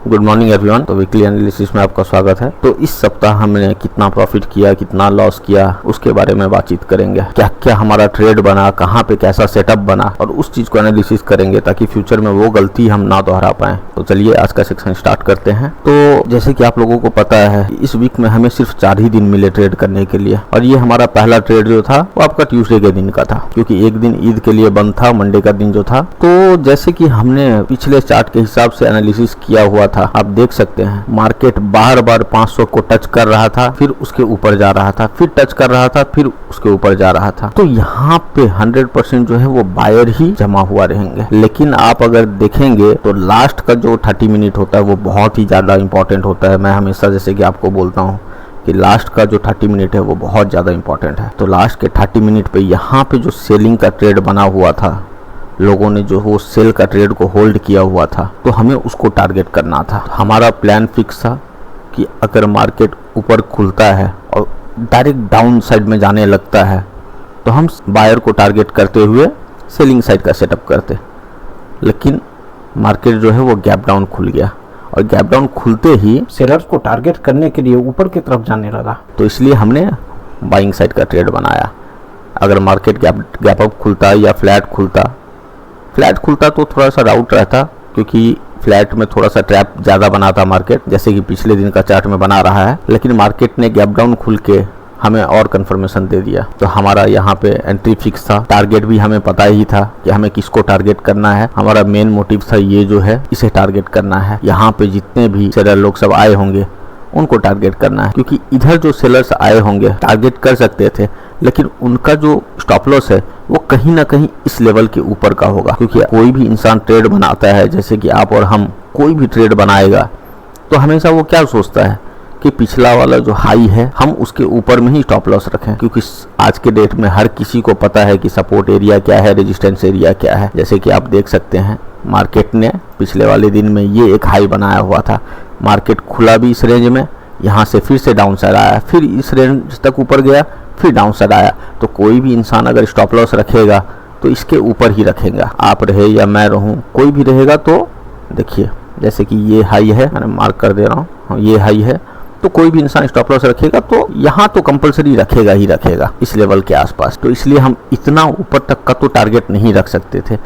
Good morning everyone. तो weekly analysis में आपका स्वागत है। तो इस सप्ताह हमने कितना प्रॉफिट किया, कितना लॉस किया, उसके बारे में बातचीत करेंगे। क्या क्या हमारा ट्रेड बना, कहाँ पे कैसा सेटअप बना, और उस चीज को एनालिसिस करेंगे ताकि फ्यूचर में वो गलती हम ना दोहरा पाए। तो चलिए आज का सेक्शन स्टार्ट करते हैं। तो जैसे कि आप लोगों को पता है, इस वीक में हमें सिर्फ 4 ही दिन मिले ट्रेड करने के लिए, और ये हमारा पहला ट्रेड जो था वो आपका ट्यूसडे के दिन का था, क्योंकि एक दिन ईद के लिए बंद था, मंडे का दिन जो था। तो जैसे कि हमने पिछले चार्ट के हिसाब से एनालिसिस किया हुआ था, आप देख सकते हैं मार्केट बार बार 500 को टच कर रहा था, फिर उसके ऊपर जा रहा था, फिर टच कर रहा था, फिर उसके ऊपर जा रहा था। तो यहाँ पे 100% जो है वो बायर ही जमा हुआ रहेंगे। लेकिन आप अगर देखेंगे तो लास्ट का जो 30 मिनट होता है वो बहुत ही ज्यादा इंपॉर्टेंट होता है। मैं हमेशा जैसे कि आपको बोलता हूँ कि लास्ट का जो 30 मिनट है वो बहुत ज़्यादा इंपॉर्टेंट है। तो लास्ट के 30 मिनट पे यहाँ पे जो सेलिंग का ट्रेड बना हुआ था, लोगों ने जो वो सेल का ट्रेड को होल्ड किया हुआ था, तो हमें उसको टारगेट करना था। हमारा प्लान फिक्स था कि अगर मार्केट ऊपर खुलता है और डायरेक्ट डाउन साइड में जाने लगता है तो हम बायर को टारगेट करते हुए सेलिंग साइड का सेटअप करते। लेकिन मार्केट जो है वो गैप डाउन खुल गया, और गैप डाउन खुलते ही सेलर्स को टारगेट करने के लिए ऊपर की तरफ जाने लगा। तो इसलिए हमने बाइंग साइड का ट्रेड बनाया। अगर मार्केट गैप अप खुलता या फ्लैट खुलता तो थोड़ा सा डाउट रहता, क्योंकि फ्लैट में थोड़ा सा ट्रैप ज़्यादा बनाता मार्केट, जैसे कि पिछले दिन का चार्ट में बना रहा है। लेकिन मार्केट ने गैप डाउन खुल के हमें और कंफर्मेशन दे दिया। तो हमारा यहाँ पे एंट्री फिक्स था, टारगेट भी हमें पता ही था कि हमें किसको टारगेट करना है। हमारा मेन मोटिव था ये जो है इसे टारगेट करना है। यहाँ पे जितने भी सेलर लोग सब आए होंगे उनको टारगेट करना है, क्योंकि इधर जो सेलर्स आए होंगे टारगेट कर सकते थे, लेकिन उनका जो स्टॉप लॉस है वो कहीं ना कहीं इस लेवल के ऊपर का होगा। क्योंकि कोई भी इंसान ट्रेड बनाता है, जैसे कि आप और हम, कोई भी ट्रेड बनाएगा तो हमेशा वो क्या सोचता है कि पिछला वाला जो हाई है हम उसके ऊपर में ही स्टॉप लॉस रखें, क्योंकि आज के डेट में हर किसी को पता है कि सपोर्ट एरिया क्या है, रेजिस्टेंस एरिया क्या है। जैसे कि आप देख सकते हैं मार्केट ने पिछले वाले दिन में ये एक हाई बनाया हुआ था, मार्केट खुला भी इस रेंज में, यहाँ से फिर से डाउन साइड आया, फिर इस रेंज तक ऊपर गया, फिर डाउन साइड आया। तो कोई भी इंसान अगर स्टॉप लॉस रखेगा तो इसके ऊपर ही रखेगा, आप रहे या मैं रहूं, कोई भी रहेगा। तो देखिए जैसे कि ये हाई है, मैंने मार्क कर दे रहा हूँ, ये हाई है, तो कोई भी इंसान स्टॉप लॉस रखेगा तो यहाँ तो कंपलसरी रखेगा ही रखेगा इस लेवल के आसपास। तो इसलिए हम इतना ऊपर तक का तो टारगेट नहीं रख सकते थे।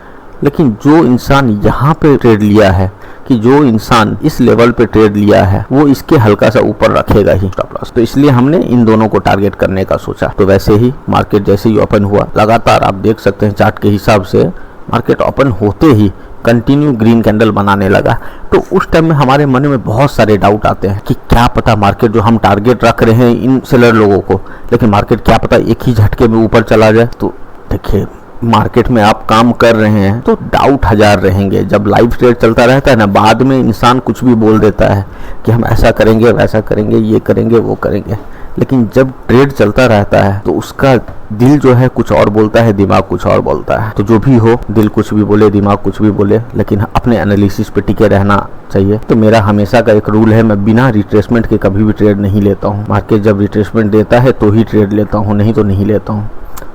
लेकिन जो इंसान यहाँ पे ट्रेड लिया है, कि जो इंसान इस लेवल पे ट्रेड लिया है, वो इसके हल्का सा ऊपर रखेगा ही स्टॉप लॉस। तो इसलिए हमने इन दोनों को टारगेट करने का सोचा। तो वैसे ही मार्केट जैसे ही ओपन हुआ, लगातार आप देख सकते हैं चार्ट के हिसाब से मार्केट ओपन होते ही कंटिन्यू ग्रीन कैंडल बनाने लगा। तो उस टाइम में हमारे मन में बहुत सारे डाउट आते हैं कि क्या पता मार्केट जो हम टारगेट रख रहे हैं इन सेलर लोगों को, लेकिन मार्केट क्या पता एक ही झटके में ऊपर चला जाए। तो देखिए मार्केट में आप काम कर रहे हैं तो डाउट 1000 रहेंगे। जब लाइव ट्रेड चलता रहता है ना, बाद में इंसान कुछ भी बोल देता है कि हम ऐसा करेंगे, वैसा करेंगे, ये करेंगे, वो करेंगे। लेकिन जब ट्रेड चलता रहता है तो उसका दिल जो है कुछ और बोलता है, दिमाग कुछ और बोलता है। तो जो भी हो, दिल कुछ भी बोले, दिमाग कुछ भी बोले, लेकिन अपने एनालिसिस पे टिके रहना चाहिए। तो मेरा हमेशा का एक रूल है, मैं बिना रिट्रेसमेंट के कभी भी ट्रेड नहीं लेता हूँ। मार्केट जब रिट्रेसमेंट देता है तो ही ट्रेड लेता हूँ, नहीं तो नहीं लेता हूँ।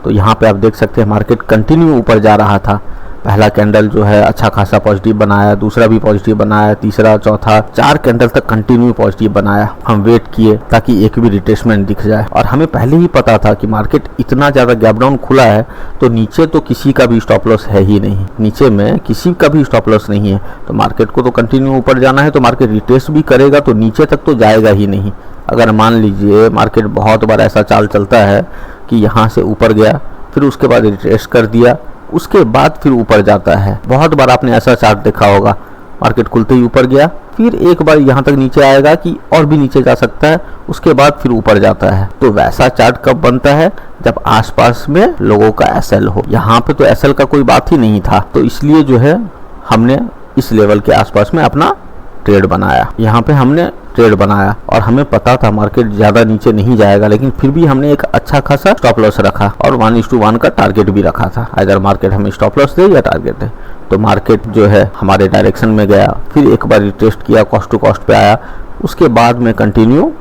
तो यहाँ पे आप देख सकते हैं मार्केट कंटिन्यू ऊपर जा रहा था। पहला कैंडल जो है अच्छा खासा पॉजिटिव बनाया, दूसरा भी पॉजिटिव बनाया, तीसरा, चौथा, 4 कैंडल तक कंटिन्यू पॉजिटिव बनाया। हम वेट किए ताकि एक भी रिट्रेसमेंट दिख जाए, और हमें पहले ही पता था कि मार्केट इतना ज़्यादा गैप डाउन खुला है तो नीचे तो किसी का भी स्टॉप लॉस है ही नहीं, नीचे में किसी का भी स्टॉप लॉस नहीं है। तो मार्केट को तो कंटिन्यू ऊपर जाना है, तो मार्केट रिट्रेस भी करेगा तो नीचे तक तो जाएगा ही नहीं। अगर मान लीजिए मार्केट बहुत बार ऐसा चाल चलता है कि यहाँ से ऊपर गया, फिर उसके बाद रिट्रेस कर दिया, उसके बाद फिर ऊपर जाता है। बहुत बार आपने ऐसा चार्ट देखा होगा, मार्केट खुलते ही ऊपर गया, फिर एक बार यहाँ तक नीचे आएगा कि और भी नीचे जा सकता है, उसके बाद फिर ऊपर जाता है। तो वैसा चार्ट कब बनता है? जब आसपास में लोगों का एसएल हो। यहाँ पे तो एसएल का कोई बात ही नहीं था, तो इसलिए जो है हमने इस लेवल के आसपास में अपना ट्रेड बनाया। यहाँ पे हमने ट्रेड बनाया और हमें पता था मार्केट ज़्यादा नीचे नहीं जाएगा, लेकिन फिर भी हमने एक अच्छा खासा स्टॉप लॉस रखा और 1:1 का टारगेट भी रखा था। अगर मार्केट हमें स्टॉप लॉस दे या टारगेट दे, तो मार्केट जो है हमारे डायरेक्शन में गया, फिर एक बार रिटेस्ट किया, कॉस्ट टू कॉस्ट पे आया, उसके बाद में कंटिन्यू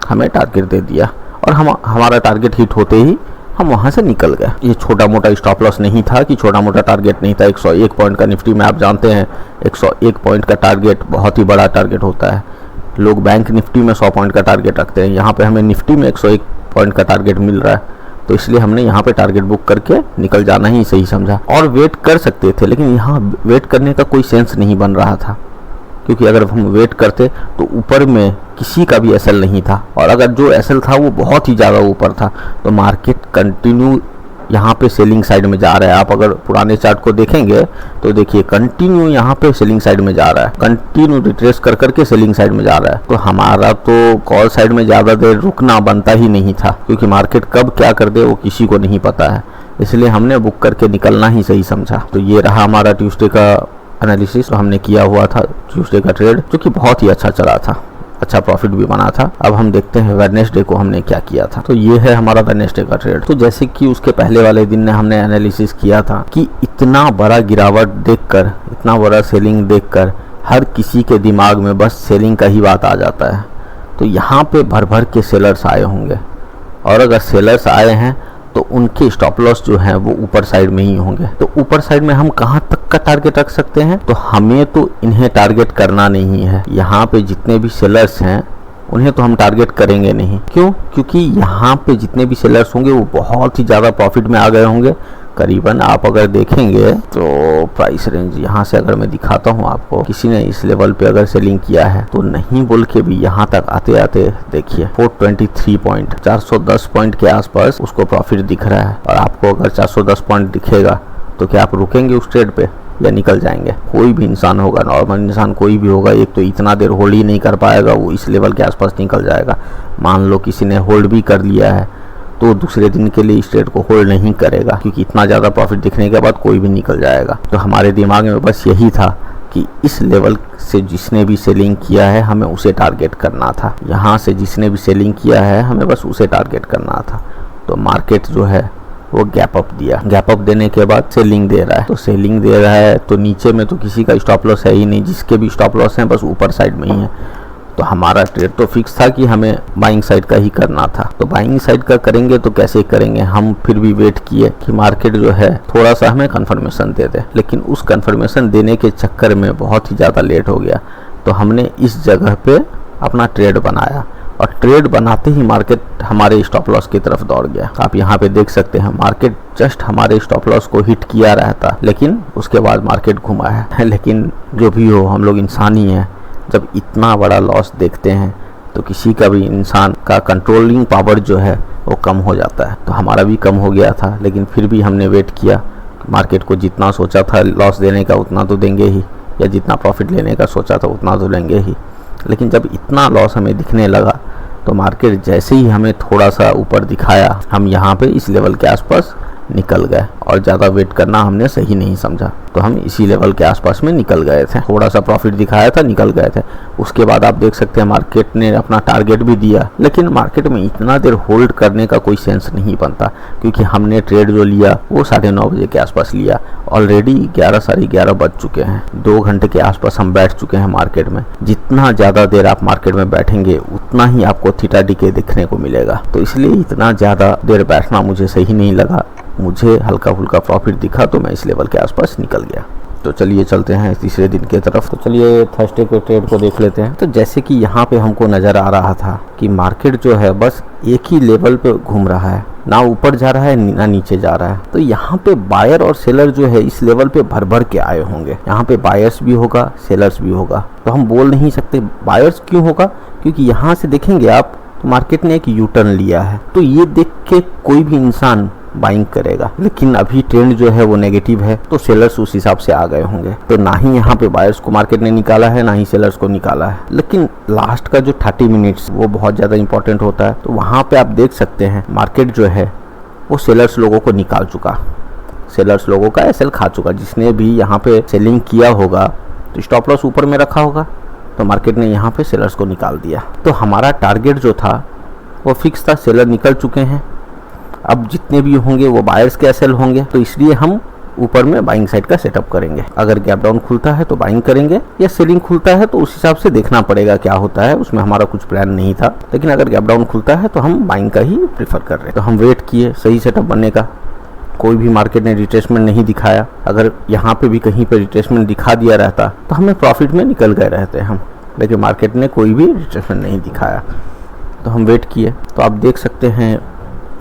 हमें टारगेट दे दिया, और हमारा टारगेट हिट होते ही हम वहां से निकल गए। ये छोटा मोटा स्टॉप लॉस नहीं था कि छोटा मोटा टारगेट नहीं था। 101 पॉइंट का निफ्टी में आप जानते हैं 101 पॉइंट का टारगेट बहुत ही बड़ा टारगेट होता है। लोग बैंक निफ्टी में 100 पॉइंट का टारगेट रखते हैं, यहाँ पे हमें निफ्टी में 101 पॉइंट का टारगेट मिल रहा है, तो इसलिए हमने यहाँ पे टारगेट बुक करके निकल जाना ही सही समझा। और वेट कर सकते थे, लेकिन यहाँ वेट करने का कोई सेंस नहीं बन रहा था, क्योंकि अगर हम वेट करते तो ऊपर में किसी का भी एसएल नहीं था, और अगर जो एसएल था वो बहुत ही ज़्यादा ऊपर था, तो मार्केट कंटिन्यू यहाँ पे सेलिंग साइड में जा रहा है। आप अगर पुराने चार्ट को देखेंगे तो देखिए कंटिन्यू यहाँ पे सेलिंग साइड में जा रहा है, कंटिन्यू रिट्रेस कर करके सेलिंग साइड में जा रहा है। तो हमारा तो कॉल साइड में ज़्यादा देर रुकना बनता ही नहीं था, क्योंकि मार्केट कब क्या कर दे वो किसी को नहीं पता है, इसलिए हमने बुक करके निकलना ही सही समझा। तो ये रहा हमारा ट्यूसडे का एनालिसिस, हमने किया हुआ था ट्यूसडे का ट्रेड, जो कि बहुत ही अच्छा चला था, अच्छा प्रॉफिट भी बना था। अब हम देखते हैं वेडनेसडे को हमने क्या किया था। तो ये है हमारा वेडनेसडे का ट्रेड। तो जैसे कि उसके पहले वाले दिन ने हमने एनालिसिस किया था कि इतना बड़ा गिरावट देखकर, इतना बड़ा सेलिंग देखकर हर किसी के दिमाग में बस सेलिंग का ही बात आ जाता है। तो यहाँ पे भर भर के सेलर्स आए होंगे, और अगर सेलर्स आए हैं तो उनके स्टॉप लॉस जो है वो ऊपर साइड में ही होंगे। तो ऊपर साइड में हम कहाँ तक का टारगेट रख सकते हैं? तो हमें तो इन्हें टारगेट करना नहीं है। यहाँ पे जितने भी सेलर्स हैं उन्हें तो हम टारगेट करेंगे नहीं। क्यों? क्योंकि यहाँ पे जितने भी सेलर्स होंगे वो बहुत ही ज़्यादा प्रॉफिट में आ गए होंगे। करीबन आप अगर देखेंगे तो प्राइस रेंज यहाँ से अगर मैं दिखाता हूँ आपको, किसी ने इस लेवल पे अगर सेलिंग किया है तो नहीं बोल के भी यहाँ तक आते आते देखिए 423 पॉइंट, 410 पॉइंट के आसपास उसको प्रॉफिट दिख रहा है। और आपको अगर 410 पॉइंट दिखेगा तो क्या आप रुकेंगे उस ट्रेड पे या निकल जाएंगे? कोई भी इंसान होगा, नॉर्मल इंसान कोई भी होगा, एक तो इतना देर होल्ड ही नहीं कर पाएगा, वो इस लेवल के आसपास निकल जाएगा। मान लो किसी ने होल्ड भी कर लिया है तो दूसरे दिन के लिए इस ट्रेड को होल्ड नहीं करेगा, क्योंकि इतना ज़्यादा प्रॉफिट दिखने के बाद कोई भी निकल जाएगा। तो हमारे दिमाग में बस यही था कि इस लेवल से जिसने भी सेलिंग किया है हमें उसे टारगेट करना था। यहाँ से जिसने भी सेलिंग किया है हमें बस उसे टारगेट करना था। तो मार्केट जो है वो गैप अप दिया, गैप अप देने के बाद सेलिंग दे रहा है। तो सेलिंग दे रहा है तो नीचे में तो किसी का स्टॉप लॉस है ही नहीं, जिसके भी स्टॉप लॉस हैं बस ऊपर साइड में ही है। तो हमारा ट्रेड तो फिक्स था कि हमें बाइंग साइड का ही करना था। तो बाइंग साइड का करेंगे तो कैसे करेंगे? हम फिर भी वेट किए कि मार्केट जो है थोड़ा सा हमें कंफर्मेशन दे दे, लेकिन उस कंफर्मेशन देने के चक्कर में बहुत ही ज़्यादा लेट हो गया। तो हमने इस जगह पे अपना ट्रेड बनाया, और ट्रेड बनाते ही मार्केट हमारे स्टॉप लॉस की तरफ दौड़ गया। आप यहाँ पे देख सकते हैं मार्केट जस्ट हमारे स्टॉप लॉस को हिट किया रहता, लेकिन उसके बाद मार्केट घुमा है। लेकिन जो भी हो, हम लोग इंसान ही हैं। जब इतना बड़ा लॉस देखते हैं तो किसी का भी इंसान का कंट्रोलिंग पावर जो है वो कम हो जाता है। तो हमारा भी कम हो गया था, लेकिन फिर भी हमने वेट किया। मार्केट को जितना सोचा था लॉस देने का उतना तो देंगे ही, या जितना प्रॉफिट लेने का सोचा था उतना तो लेंगे ही। लेकिन जब इतना लॉस हमें दिखने लगा तो मार्केट जैसे ही हमें थोड़ा सा ऊपर दिखाया, हम यहाँ पे इस लेवल के आसपास निकल गए, और ज़्यादा वेट करना हमने सही नहीं समझा। तो हम इसी लेवल के आसपास में निकल गए थे, थोड़ा सा प्रॉफिट दिखाया था, निकल गए थे। उसके बाद आप देख सकते हैं मार्केट ने अपना टारगेट भी दिया, लेकिन मार्केट में इतना देर होल्ड करने का कोई सेंस नहीं बनता, क्योंकि हमने ट्रेड जो लिया वो 9:30 बजे के आसपास लिया। ऑलरेडी 11 साढ़े 11 बज चुके हैं, 2 घंटे के आसपास हम बैठ चुके हैं मार्केट में। जितना ज़्यादा देर आप मार्केट में बैठेंगे उतना ही आपको थीटा डीके दिखने को मिलेगा। तो इसलिए इतना ज़्यादा देर बैठना मुझे सही नहीं लगा। मुझे हल्का फुल्का प्रॉफिट दिखा तो मैं इस लेवल के आसपास निकल गया। तो चलिए चलते हैं तीसरे दिन की तरफ। तो चलिए थर्सडे के ट्रेड को देख लेते हैं। तो जैसे कि यहाँ पे हमको नज़र आ रहा था कि मार्केट जो है बस एक ही लेवल पे घूम रहा है, ना ऊपर जा रहा है ना नीचे जा रहा है। तो यहाँ पे बायर और सेलर जो है इस लेवल पे भर भर के आए होंगे। यहाँ पे बायर्स भी होगा, सेलर्स भी होगा। तो हम बोल नहीं सकते बायर्स क्यों होगा, क्योंकि यहाँ से देखेंगे आप तो मार्केट ने एक यू टर्न लिया है। तो ये देख के कोई भी इंसान बाइंग करेगा, लेकिन अभी ट्रेंड जो है वो नेगेटिव है, तो सेलर्स उस हिसाब से आ गए होंगे। तो ना ही यहाँ पे बायर्स को मार्केट ने निकाला है, ना ही सेलर्स को निकाला है। लेकिन लास्ट का जो 30 मिनट्स वो बहुत ज़्यादा इंपॉर्टेंट होता है। तो वहाँ पे आप देख सकते हैं मार्केट जो है वो सेलर्स लोगों को निकाल चुका, सेलर्स लोगों का एसएल खा चुका। जिसने भी यहाँ पे सेलिंग किया होगा तो स्टॉप लॉस ऊपर में रखा होगा, तो मार्केट ने यहाँ पे सेलर्स को निकाल दिया। तो हमारा टारगेट जो था वो फिक्स था, सेलर निकल चुके हैं। अब जितने भी होंगे वो बायर्स के एसएल होंगे, तो इसलिए हम ऊपर में बाइंग साइड का सेटअप करेंगे। अगर गैप डाउन खुलता है तो बाइंग करेंगे, या सेलिंग खुलता है तो उस हिसाब से देखना पड़ेगा क्या होता है। उसमें हमारा कुछ प्लान नहीं था, लेकिन अगर गैप डाउन खुलता है तो हम बाइंग का ही प्रीफर कर रहे हैं। तो हम वेट किए सही सेटअप बनने का। कोई भी मार्केट ने रिट्रेसमेंट नहीं दिखाया। अगर यहाँ पे भी कहीं पे रिट्रेसमेंट दिखा दिया रहता तो हमें प्रॉफिट में निकल गए रहते हम, लेकिन मार्केट ने कोई भी रिट्रेसमेंट नहीं दिखाया। तो हम वेट किए। तो आप देख सकते हैं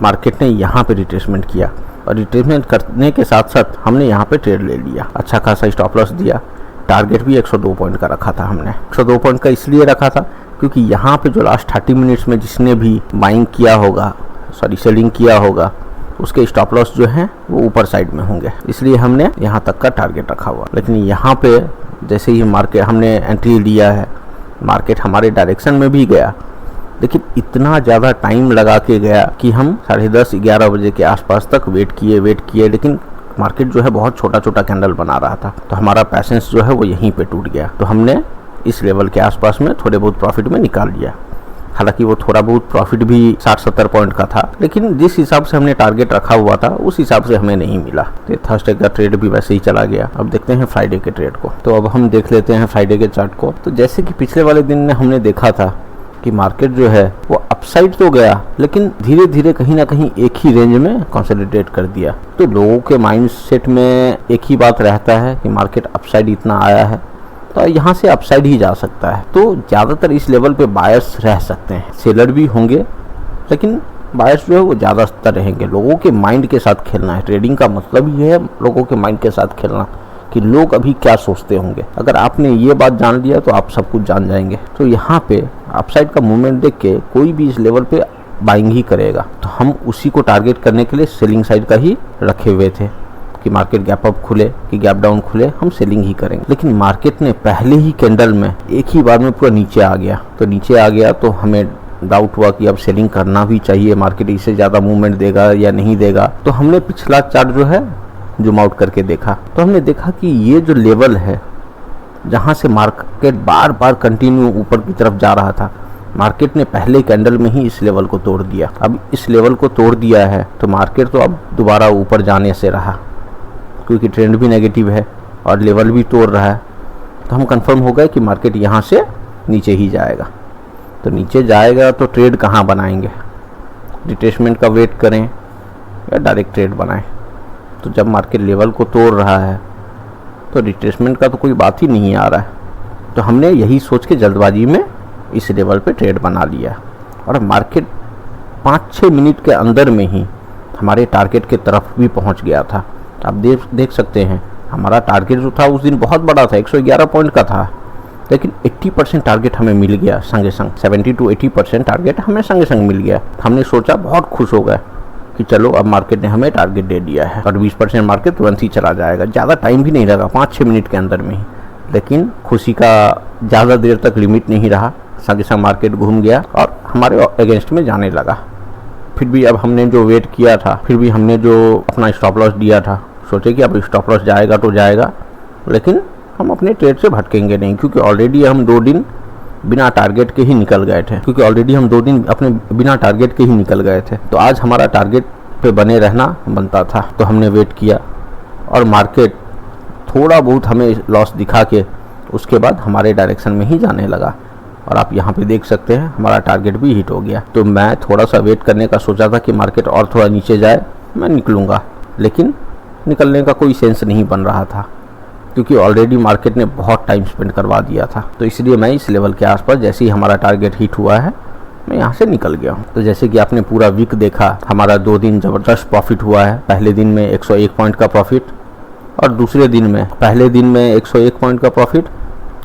मार्केट ने यहाँ पे रिट्रेसमेंट किया, और रिट्रेसमेंट करने के साथ साथ हमने यहाँ पे ट्रेड ले लिया। अच्छा खासा स्टॉप लॉस दिया। टारगेट भी 102 पॉइंट का रखा था हमने। 102 पॉइंट का इसलिए रखा था क्योंकि यहाँ पे जो लास्ट 30 मिनट्स में जिसने भी बाइंग किया होगा, सेलिंग किया होगा, उसके स्टॉप लॉस जो हैं वो ऊपर साइड में होंगे, इसलिए हमने यहाँ तक का टारगेट रखा हुआ। लेकिन यहाँ पे जैसे ही मार्केट हमने एंट्री लिया है, मार्केट हमारे डायरेक्शन में भी गया, लेकिन इतना ज़्यादा टाइम लगा के गया कि हम 10:30-11 बजे के आसपास तक वेट किए, लेकिन मार्केट जो है बहुत छोटा छोटा कैंडल बना रहा था। तो हमारा पैसेंस जो है वो यहीं पे टूट गया। तो हमने इस लेवल के आसपास में थोड़े बहुत प्रॉफिट में निकाल लिया। हालांकि वो थोड़ा बहुत प्रॉफिट भी 60-70 पॉइंट का था, लेकिन जिस हिसाब से हमने टारगेट रखा हुआ था उस हिसाब से हमें नहीं मिला। तो थर्सडे का ट्रेड भी वैसे ही चला गया। अब देखते हैं फ्राइडे के ट्रेड को। तो अब हम देख लेते हैं फ्राइडे के चार्ट को। तो जैसे कि पिछले वाले दिन में हमने देखा था कि मार्केट जो है वो अपसाइड तो गया, लेकिन धीरे धीरे कहीं ना कहीं एक ही रेंज में कंसोलिडेट कर दिया। तो लोगों के माइंडसेट में एक ही बात रहता है कि मार्केट अपसाइड इतना आया है तो यहाँ से अपसाइड ही जा सकता है। तो ज़्यादातर इस लेवल पे बायर्स रह सकते हैं, सेलर भी होंगे, लेकिन बायर्स जो है वो ज़्यादातर रहेंगे। लोगों के माइंड के साथ खेलना है। ट्रेडिंग का मतलब ही है लोगों के माइंड के साथ खेलना, कि लोग अभी क्या सोचते होंगे। अगर आपने ये बात जान लिया तो आप सब कुछ जान जाएंगे। तो यहाँ पे अपसाइड का मूवमेंट देख के कोई भी इस लेवल पे बाइंग ही करेगा। तो हम उसी को टारगेट करने के लिए सेलिंग साइड का ही रखे हुए थे कि मार्केट गैप अप खुले कि गैप डाउन खुले, हम सेलिंग ही करेंगे। लेकिन मार्केट ने पहले ही कैंडल में एक ही बार में पूरा नीचे आ गया। तो नीचे आ गया तो हमें डाउट हुआ कि अब सेलिंग करना भी चाहिए, मार्केट इससे ज़्यादा मूवमेंट देगा या नहीं देगा। तो हमने पिछला चार्ट जो है जूम आउट करके देखा, तो हमने देखा कि ये जो लेवल है जहाँ से मार्केट बार बार कंटिन्यू ऊपर की तरफ जा रहा था, मार्केट ने पहले कैंडल में ही इस लेवल को तोड़ दिया। अब इस लेवल को तोड़ दिया है तो मार्केट तो अब दोबारा ऊपर जाने से रहा, क्योंकि ट्रेंड भी नेगेटिव है और लेवल भी तोड़ रहा है। तो हम कंफर्म हो गए कि मार्केट यहाँ से नीचे ही जाएगा। तो नीचे जाएगा तो ट्रेड कहाँ बनाएंगे? रिट्रेसमेंट का वेट करें या डायरेक्ट ट्रेड बनाएं? तो जब मार्केट लेवल को तोड़ रहा है तो रिट्रेसमेंट का तो कोई बात ही नहीं आ रहा है। तो हमने यही सोच के जल्दबाजी में इस लेवल पे ट्रेड बना लिया, और मार्केट 5-6 मिनट के अंदर में ही हमारे टारगेट के तरफ भी पहुंच गया था। आप देख सकते हैं हमारा टारगेट जो था उस दिन बहुत बड़ा था, 111 पॉइंट का था, लेकिन 80% टारगेट हमें मिल गया संगे संग। 70 to 80% टारगेट हमें संगे संग मिल गया। हमने सोचा, बहुत खुश हो गए कि चलो अब मार्केट ने हमें टारगेट दे दिया है और 20% मार्केट तुरंत ही चला जाएगा। ज़्यादा टाइम भी नहीं लगा, 5-6 मिनट के अंदर में ही। लेकिन खुशी का ज़्यादा देर तक लिमिट नहीं रहा, संगे संग मार्केट घूम गया और हमारे अगेंस्ट में जाने लगा। फिर भी अब हमने जो वेट किया था, फिर भी हमने जो अपना स्टॉप लॉस दिया था, सोचे कि अब स्टॉप लॉस जाएगा तो जाएगा, लेकिन हम अपने ट्रेड से भटकेंगे नहीं, क्योंकि ऑलरेडी हम 2 दिन बिना टारगेट के ही निकल गए थे। तो आज हमारा टारगेट पे बने रहना बनता था। तो हमने वेट किया और मार्केट थोड़ा बहुत हमें लॉस दिखा के उसके बाद हमारे डायरेक्शन में ही जाने लगा, और आप यहाँ पे देख सकते हैं हमारा टारगेट भी हिट हो गया। तो मैं थोड़ा सा वेट करने का सोचा था कि मार्केट और थोड़ा नीचे जाए, मैं निकलूँगा, लेकिन निकलने का कोई सेंस नहीं बन रहा था, क्योंकि ऑलरेडी मार्केट ने बहुत टाइम स्पेंड करवा दिया था। तो इसलिए मैं इस लेवल के आसपास जैसे ही हमारा टारगेट हिट हुआ है, मैं यहाँ से निकल गया हूँ। तो जैसे कि आपने पूरा वीक देखा, हमारा 2 दिन ज़बरदस्त प्रॉफिट हुआ है। पहले दिन में 101 पॉइंट का प्रॉफिट, और दूसरे दिन में पहले दिन में 101 पॉइंट का प्रॉफिट,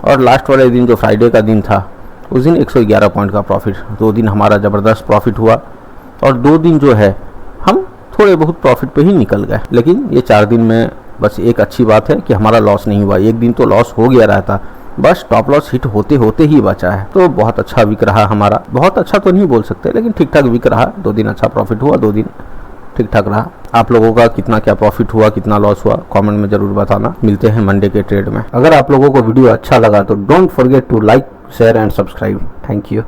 और लास्ट वाले दिन जो फ्राइडे का दिन था उस दिन 111 पॉइंट का प्रॉफिट। 2 दिन हमारा ज़बरदस्त प्रॉफिट हुआ, और 2 दिन जो है हम थोड़े बहुत प्रॉफिट पे ही निकल गए। लेकिन ये 4 दिन में बस एक अच्छी बात है कि हमारा लॉस नहीं हुआ। एक दिन तो लॉस हो गया रहता, बस स्टॉप लॉस हिट होते होते ही बचा है। तो बहुत अच्छा वीक रहा हमारा। बहुत अच्छा तो नहीं बोल सकते, लेकिन ठीक ठाक वीक रहा। 2 दिन अच्छा प्रॉफिट हुआ, 2 दिन ठीक ठाक रहा। आप लोगों का कितना क्या प्रॉफिट हुआ, कितना लॉस हुआ, कमेंट में जरूर बताना। मिलते हैं मंडे के ट्रेड में। अगर आप लोगों को वीडियो अच्छा लगा तो don't forget to like, share and subscribe. Thank you.